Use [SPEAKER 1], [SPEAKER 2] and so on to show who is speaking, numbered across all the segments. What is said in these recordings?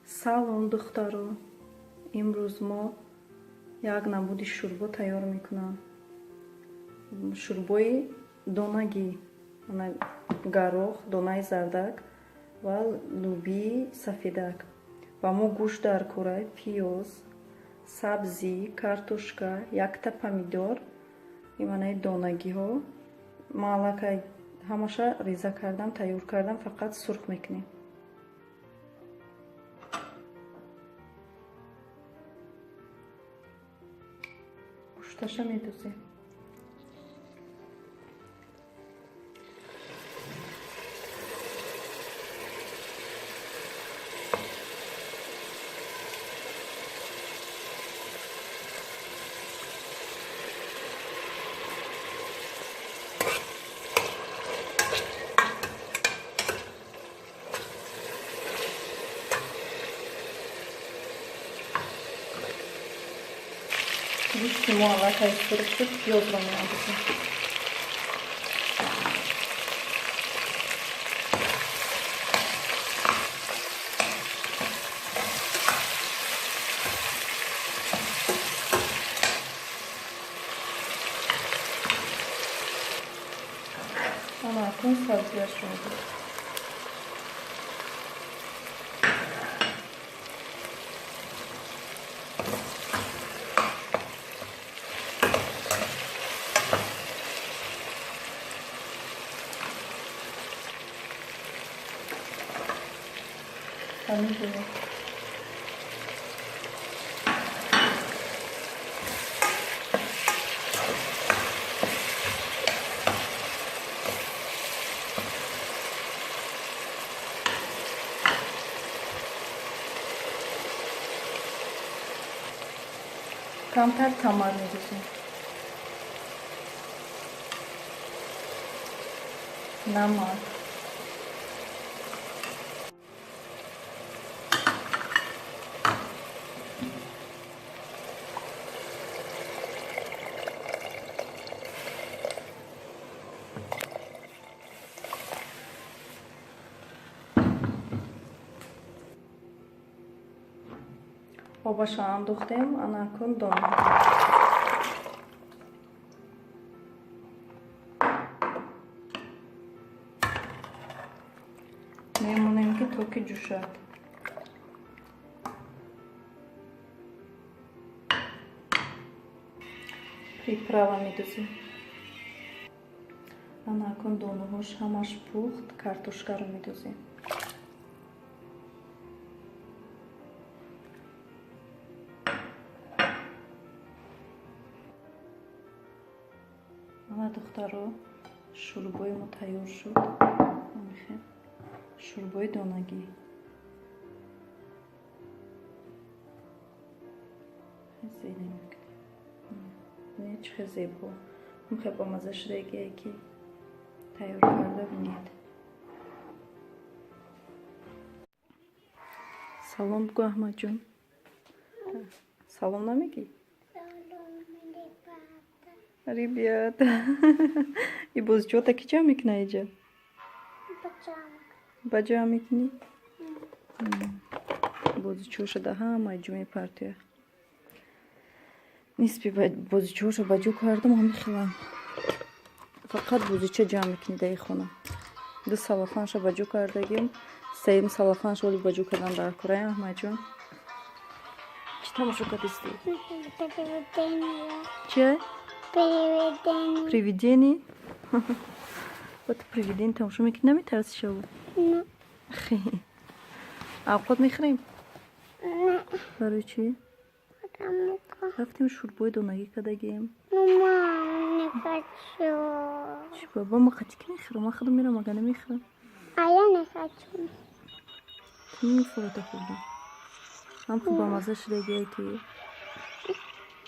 [SPEAKER 1] Салом духтаро, имрӯз мо як намуди шӯрбо тайёр мекунам. Шӯрбои донагӣ, гарох, донаи зардак ва лӯбии сафедак. Ва мо гӯшт дар кӯрай, пиёз, сабзӣ, картошка, якта помидор, иманаи донагиҳо. Ман аллакай ҳамаша реза кардам, тайёр кардам, фақат сурх мекунем. Гӯшташа медузем. Гӯшти мо аллакай сурх шуд, пиёзро меандозем. Ана акун сабзияшро мебарам. Помидор. Камтар тамар медозем. Намак. Обашро андохтем, ана акун донаҳо. Мемонем ки то ки ҷӯшад. Приправа медозем. Ана акун донаҳош ҳамаш пухт, картошкаро медозем. Ана духтаро, шӯрбои мо тайёр шуд. Шӯрбои донагӣ. Зелен мекунем. Не чӣ зебо. Мухе ба мазаш регия ки тайёр карда бинед. Салом бигӯ Аҳмадҷон. Салом намегӣ? Ребята. И бозҷота ки ҷамъ мекуна иҷа? Ба ҷамъ мекунӣ? Бозичаша да ҳамаи ҷо мепартоя. Нисби бозичаша ба ҷо кардам, мехелам. Фақат бозича ҷамъ мекунӣ дар хона. Ду салофанша ба ҷо кардагим, сеюм салофанша оли ба ҷо кардан дар кӯрай Аҳмадҷон. Чӣ тамошо кардисти? Чӣ? Привидение. Вот привидение тамошо мекунӣ, наметарсӣ шаву? Не. Овқот мехӯрем? Не. Барои чӣ? Рафтем шӯрбои донагӣ кардагем. Мама, не хочу. Чӣ баба, ма қатӣ ки мехӯрам? Ман худам мерам, ага намехӯрам. А я не хочу. Ты не фурата хурдам. Ам хуб ба мазаш регия ки.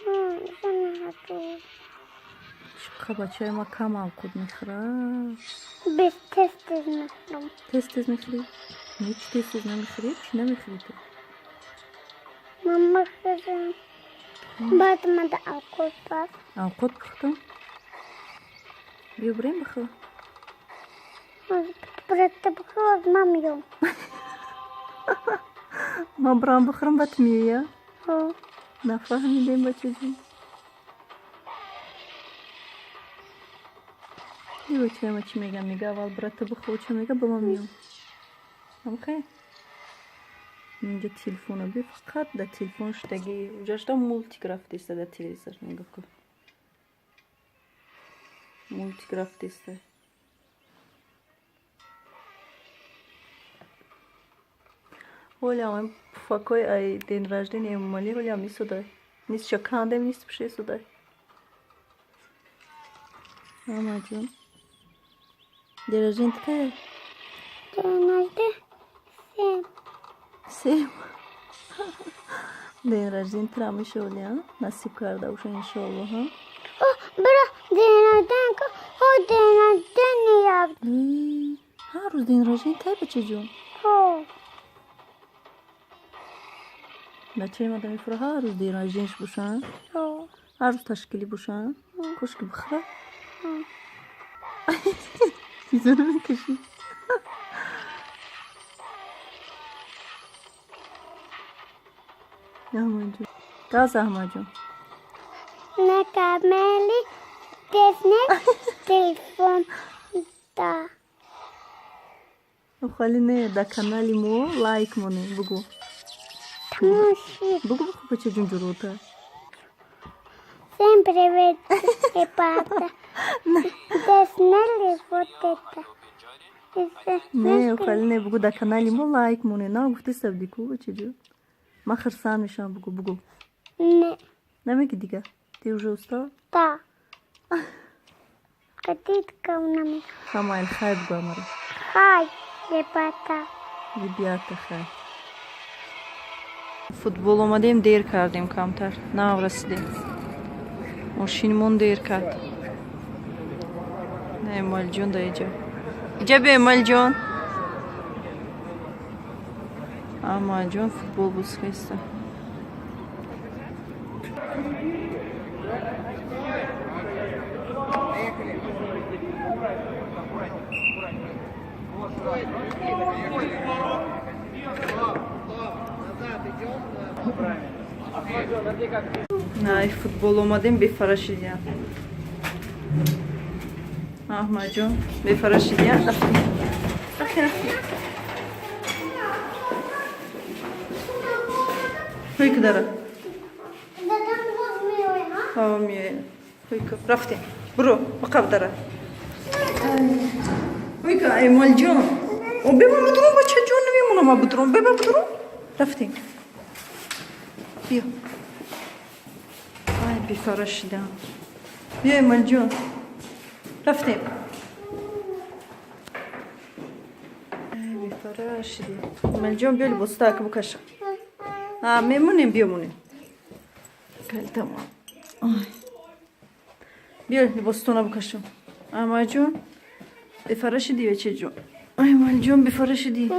[SPEAKER 1] Я не хочу. Чиқа бачаи ма кам овқот мехӯрад. Без тез мехӯрам. Тез мехӯрӣ? Не, чӣ тез намехӯрӣ? Чӣ намехӯрӣ ту? Ман мехӯрам. Баъд мада овқот бар. Овқот пухтам? Биё бурем бихӯр. Просто бихӯр, мам ём. ما برام بخورم بتمیه یا
[SPEAKER 2] ها
[SPEAKER 1] نفهمیدیم بچه جون یه بچه ما چی میگم میگه اول برات بخور چه میگه با ما میام اوکی اینجا تلفون بی فقط در تلفون شدگی اونجاش دا مولتی گرافت است در تلویزر نگاه کن مولتی گرافت است Olha, fakoy ay den rождения mali olha mi sudai. Nis şakandem nis bir şey sudai. Amacım. Derajent kay.
[SPEAKER 2] nerede sen
[SPEAKER 1] Sev. Den rождения tramış olya. Nasip karda uşa inşallah ha.
[SPEAKER 2] oh bura deneden ko o deneden ne yaptı
[SPEAKER 1] Ha ruz den rождения tay bachajun.
[SPEAKER 2] ho
[SPEAKER 1] Naçay madem ifra ha ruz den rождения buşan.
[SPEAKER 2] ho
[SPEAKER 1] Ha ruz taşkili buşan. Koş ki bıkhra. Güzel mi kişi? Ahmacım. Gaz Ahmacım.
[SPEAKER 2] ne kameli desne telefon da
[SPEAKER 1] Xaline da kanali mo like mo ne bugu.
[SPEAKER 2] Musi
[SPEAKER 1] Bugu bu pacha junjuruta.
[SPEAKER 2] sempre vedi e pata desne le foteta
[SPEAKER 1] Ne xaline bugu da kanali mo like mo ne na gufte sabdiku pacha ju. Ma khirsan mishan bugu.
[SPEAKER 2] ne
[SPEAKER 1] Ne mi gidiga? Ti уже устал?
[SPEAKER 2] da катитка унами
[SPEAKER 1] Хамай хайб гамара.
[SPEAKER 2] хай e pata
[SPEAKER 1] Ребята хай. Futbol omadayım deyir kardayım kamtar. Ne avrası de. Moşinimon deyir kard. Ne malcon da iyice. İyice be malcon. Malcon futbol bu sıkıysa. Ay futbol olmadım bir faraşilya. Ahmacım bir faraşilya. Huy kadar.
[SPEAKER 2] Dedem bozmuyor ya.
[SPEAKER 1] Tamam ya. Huy kadar. Rafti. Bro, bakab dara. Huy kadar ay malcon. O beba budron baçacon ne mi muna budron? Beba budron. Rafti. Bio. Ay bir faraşilya. Bio malcon. Rafti. Ay bir faraşilya. Malcon böyle bostak bu kaşık. Ha memnunum biyomunim. Gel tamam. Ay. Bir bostona bu kaşım. Amacım bir faraşı diye çekiyor. Ay malcum bir faraşı diye.